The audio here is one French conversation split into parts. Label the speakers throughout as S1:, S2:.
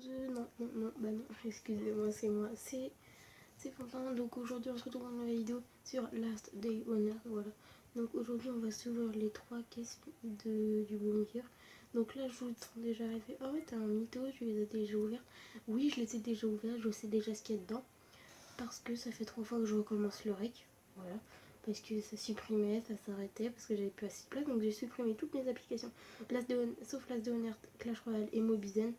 S1: bah non, excusez-moi, c'est moi, c'est Fanfan. Donc aujourd'hui on se retrouve dans une nouvelle vidéo sur Last Day on Earth, voilà. Donc aujourd'hui on va s'ouvrir les 3 caisses du bunker. Donc là je vous sens déjà arrivé. Oh ouais, t'as un mytho, tu les as déjà ouverts. Oui, je les ai déjà ouverts, je sais déjà ce qu'il y a dedans. Parce que ça fait 3 fois que je recommence le rec, voilà. Parce que ça supprimait, ça s'arrêtait, parce que j'avais plus assez de place, donc j'ai supprimé toutes mes applications. Sauf Last Day on Earth, Clash Royale et Mobizen.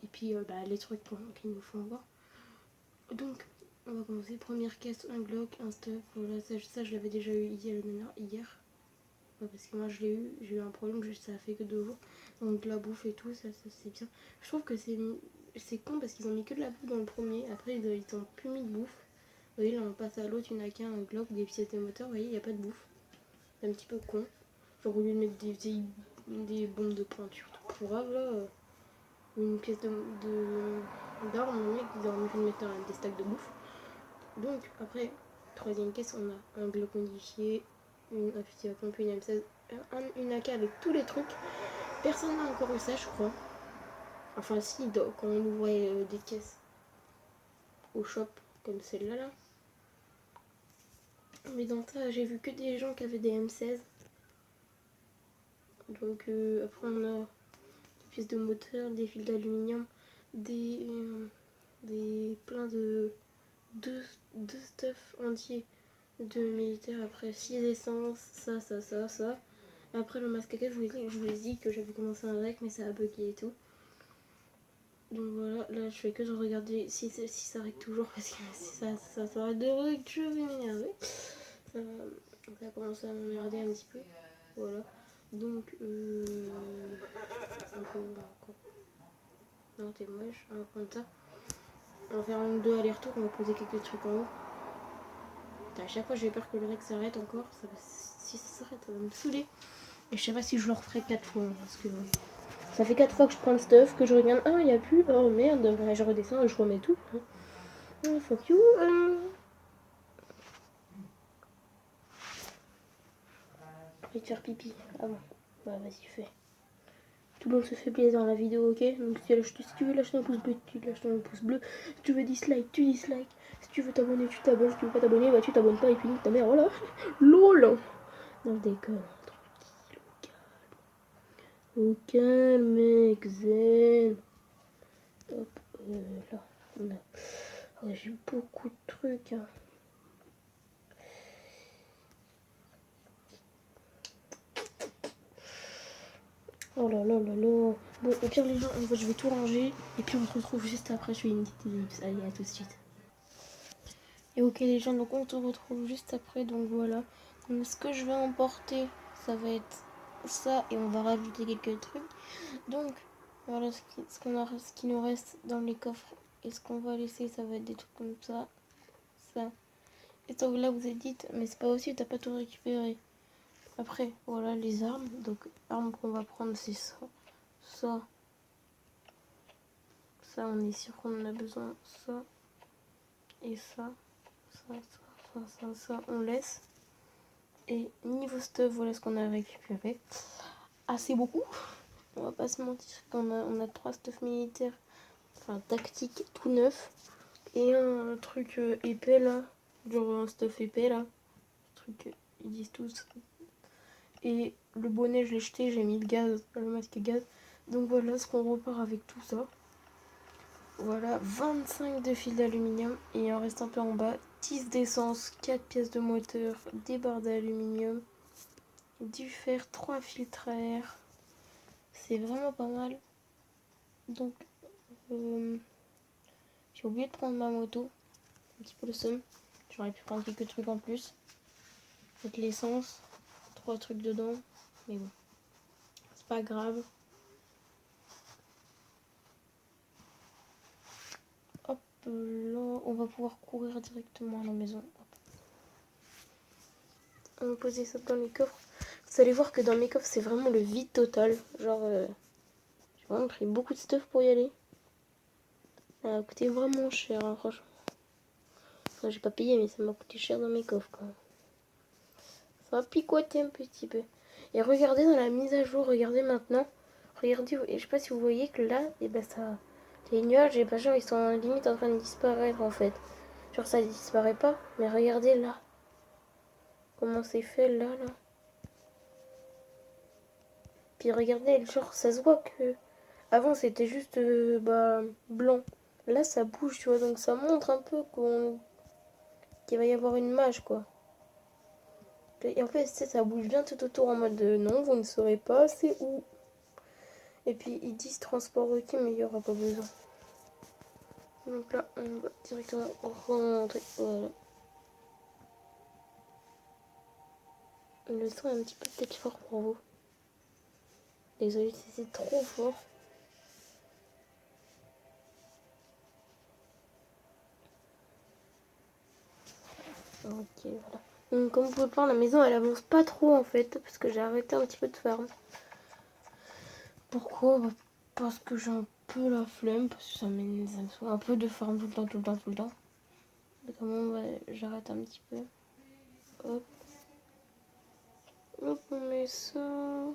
S1: Et puis les trucs qu'il nous faut encore. Donc on va commencer. Première caisse, un Glock, un stuff. Voilà, ça je l'avais déjà eu hier. Ouais, parce que moi j'ai eu un problème, juste ça a fait que 2 jours. Donc de la bouffe et tout, ça c'est bien. Je trouve que c'est con parce qu'ils ont mis que de la bouffe dans le premier. Après ils ont plus mis de bouffe. Vous voyez là on passe à l'autre, il n'y en a qu'un, un Glock, des pièces de moteur, vous voyez, il n'y a pas de bouffe. C'est un petit peu con. Genre au lieu de mettre des bombes de pointure tout pourrave là. Une pièce d'arme, mon mec, ils auraient pu mettre des stacks de bouffe. Donc, après, troisième caisse, on a un Glock modifié, un fusil à pompe, une M16, une AK avec tous les trucs. Personne n'a encore eu ça, je crois. Enfin, si, quand on ouvrait des caisses au shop, comme celle-là, là. Mais dans ça, j'ai vu que des gens qui avaient des M16. Donc, après, on a des pièces de moteur, des fils d'aluminium, plein de deux stuff entiers de militaires. Après 6 essences, ça. Après le masque à caisse, je vous ai dit que j'avais commencé un rec, mais ça a bugué et tout. Donc voilà, là je fais que de regarder si ça rec toujours, parce que si ça s'arrête de rec, je vais m'énerver. Ça a commencé à m'emmerder un petit peu. Voilà. Donc non, t'es moche, on va prendre ça. On va faire un ou deux allers-retours, on va poser quelques trucs en haut. À chaque fois j'ai peur que le rec s'arrête encore. Si ça s'arrête, ça va me saouler. Et je sais pas si je le referai 4 fois. Parce que ça fait 4 fois que je prends le stuff, que je regarde. Ah, il n'y a plus. Oh merde. Et je redescends et je remets tout. Oh, fuck you. J'ai envie de faire pipi. Ah bon. Bah vas-y, fais. Tout le monde se fait plaisir dans la vidéo, ok? Donc si tu veux lâcher un pouce bleu, tu lâches un pouce bleu. Si tu veux dislike, tu dislikes. Si tu veux t'abonner, tu t'abonnes. Si tu veux pas t'abonner, bah tu t'abonnes pas et puis ta mère, voilà. LOL. Non, je déconne. Au calme, mec, zen. Hop, là, on a... Oh, j'ai beaucoup de trucs. Hein. Oh là là là là. Bon, au pire, les gens, je vais tout ranger. Et puis, on se retrouve juste après. Je fais une petite ellipse. Allez, à tout de suite. Et ok, les gens, donc on se retrouve juste après. Donc voilà. Donc, ce que je vais emporter, ça va être ça. Et on va rajouter quelques trucs. Donc, voilà ce qui nous reste dans les coffres. Et ce qu'on va laisser, ça va être des trucs comme ça. Ça. Et donc là, vous êtes dit, mais c'est pas aussi, t'as pas tout récupéré. Après, voilà les armes. Donc, armes qu'on va prendre, c'est ça. Ça, on est sûr qu'on en a besoin. Ça, et ça, ça, on laisse. Et niveau stuff, voilà ce qu'on a récupéré. Assez beaucoup. On va pas se mentir qu'on a 3 stuff militaires. Enfin, tactique, tout neuf. Et un truc épais là. Genre un stuff épais là. Truc, ils disent tous. Et le bonnet, je l'ai jeté, j'ai mis le gaz, le masque gaz. Donc voilà ce qu'on repart avec tout ça. Voilà, 25 de fils d'aluminium et il en reste un peu en bas. 10 d'essence, 4 pièces de moteur, des barres d'aluminium, du fer, 3 filtres à air. C'est vraiment pas mal. Donc, j'ai oublié de prendre ma moto. Un petit peu le seum. J'aurais pu prendre quelques trucs en plus. Peut-être l'essence, 3 trucs dedans. Mais bon, c'est pas grave. Hop là, on va pouvoir courir directement à la maison. On va poser ça dans les coffres. Vous allez voir que dans mes coffres, c'est vraiment le vide total. Genre, j'ai vraiment pris beaucoup de stuff pour y aller. Ça a coûté vraiment cher, hein, franchement. Enfin, j'ai pas payé, mais ça m'a coûté cher dans mes coffres, quoi. Ça va picoter un petit peu. Et regardez dans la mise à jour, regardez maintenant. Regardez, et je sais pas si vous voyez que là, et ben ça, Les nuages, et pas genre, ils sont limite en train de disparaître en fait. Genre ça disparaît pas, mais regardez là. Comment c'est fait là, là. Puis regardez, genre ça se voit que avant c'était juste blanc. Là ça bouge, tu vois, donc ça montre un peu qu'il va y avoir une mage quoi. Et en fait, ça bouge bien tout autour en mode non, vous ne saurez pas, c'est où. Et puis ils disent transport ok, mais il n'y aura pas besoin. Donc là, on va directement remonter. Voilà. Le son est un petit peu peut-être fort pour vous. Désolée si c'est trop fort. Ok, voilà. Donc, comme vous pouvez le voir, la maison elle avance pas trop en fait, parce que j'ai arrêté un petit peu de farm. Pourquoi? Parce que j'ai un peu la flemme, parce que ça me soit un peu de farm tout le temps, tout le temps, tout le temps. Donc, comment j'arrête un petit peu. Hop. Hop, on met ça.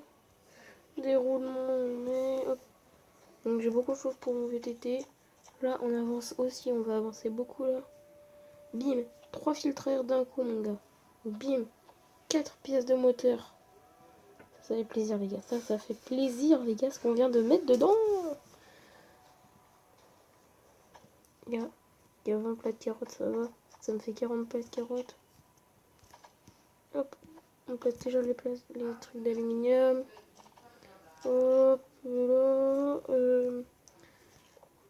S1: Déroulement, on met. Hop. Donc j'ai beaucoup de choses pour mon VTT. Là, on avance aussi, on va avancer beaucoup là. Bim, 3 filtreurs d'un coup, mon gars. Bim, 4 pièces de moteur. Ça fait plaisir, les gars. Ça fait plaisir, les gars, ce qu'on vient de mettre dedans. Il y a 20 plats de carottes, ça va. Ça me fait 40 plats de carottes. Hop, on place déjà les trucs d'aluminium. Hop, voilà.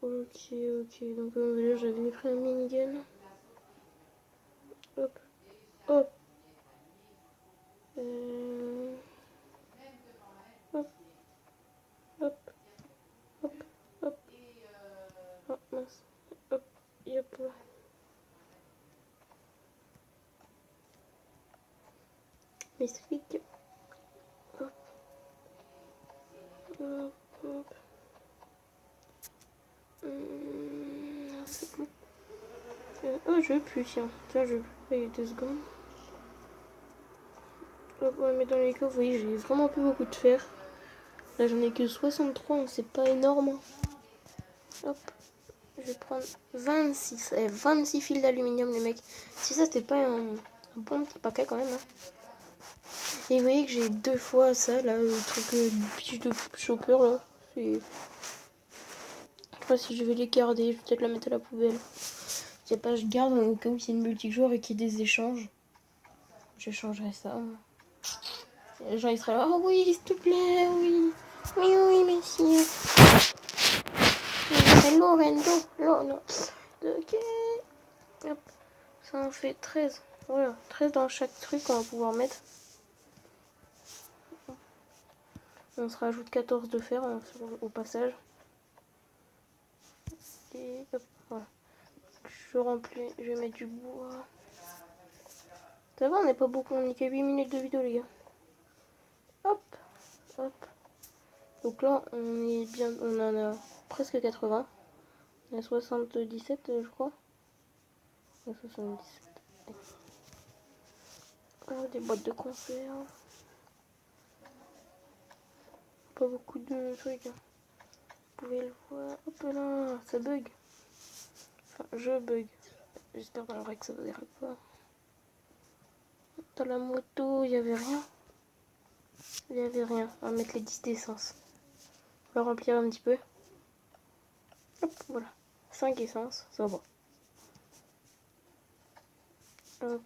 S1: Ok, donc là, j'avais pris un minigun. Hop, hop. Hop, hop, hop, hop. Oh mince. Hop, yop là. Mes flics. Hop, hop, hop. C'est bon. Oh, je veux plus, tiens. Tiens, je veux plus. Il y a 2 secondes. Hop, ouais, mais dans les coffres, vous voyez, j'ai vraiment plus beaucoup de fer. Là, j'en ai que 63, c'est pas énorme. Hop, je vais prendre 26. 26 fils d'aluminium, les mecs. Si ça, c'était pas un bon petit paquet quand même. Hein. Et vous voyez que j'ai 2 fois ça, là, le truc biche de chopper, là. Je sais pas si je vais les garder, je vais peut-être la mettre à la poubelle. Si pas, je garde au cas où c'est une multijoueur et qu'il y ait des échanges. J'échangerai ça. Et les gens ils seraient là, oh oui, s'il te plaît, oui. Oui, oui, monsieur. Hello, Rendo. Non. Ok. Hop. Ça en fait 13. Voilà, 13 dans chaque truc qu'on va pouvoir mettre. On se rajoute 14 de fer au passage. Et hop, voilà. Je remplis, je vais mettre du bois. Ça va, on n'est pas beaucoup, on n'est qu'à 8 minutes de vidéo, les gars. Hop, hop. Donc là, on est bien, on en a presque 80. On a 77, je crois. On a 77. Oh, des boîtes de conserve. Pas beaucoup de trucs. Hein. Vous pouvez le voir. Hop là, ça bug. Enfin, je bug. J'espère dans le vrai que ça bugera pas. Dans la moto, il n'y avait rien. Il n'y avait rien. On va mettre les 10 d'essence. On va remplir un petit peu. Hop, voilà. 5 essences, ça va. Hop.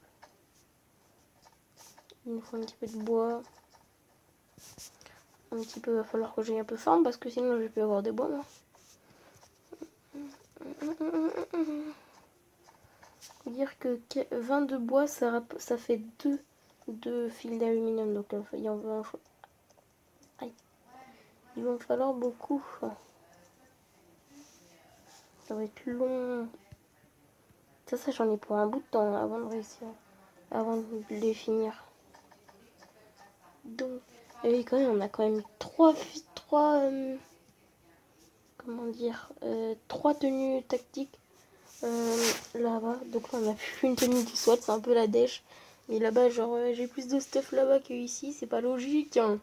S1: Il nous faut un petit peu de bois. Un petit peu, il va falloir que j'aille un peu farm parce que sinon je peux avoir des bois, moi. Faut dire que 22 bois, ça fait 2 fils d'aluminium. Donc il va falloir beaucoup. Ça va être long. Ça j'en ai pour un bout de temps avant de réussir. Avant de les finir. Donc, et quand même, on a quand même 3 tenues tactiques là-bas. Donc là, on a plus une tenue du SWAT, c'est un peu la dèche. Mais là-bas, genre, j'ai plus de stuff là-bas que ici, c'est pas logique. Hein.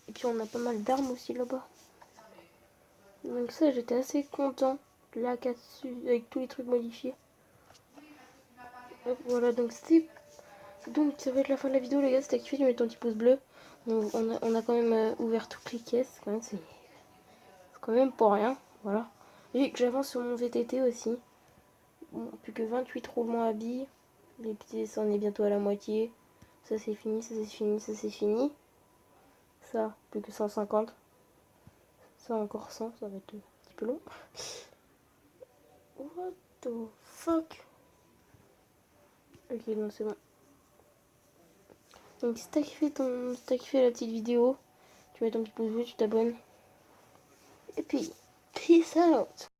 S1: Et puis, on a pas mal d'armes aussi là-bas. Donc ça, j'étais assez content. La 4 avec tous les trucs modifiés. Hop, voilà, donc c'était... Donc ça va être la fin de la vidéo, les gars. C'était activé, tu mets ton petit pouce bleu. Donc on a quand même ouvert toutes les caisses. Quand même, c'est quand même pour rien. Voilà. Et que j'avance sur mon VTT aussi. Bon, plus que 28 roulements à billes. Les petits, ça en est bientôt à la moitié. Ça c'est fini, ça c'est fini, ça c'est fini. Ça, plus que 150. Ça encore 100, ça va être un petit peu long. What the fuck? Ok, non, c'est bon. Donc si t'as kiffé la petite vidéo, tu mets ton petit pouce bleu, tu t'abonnes. Et puis, peace out!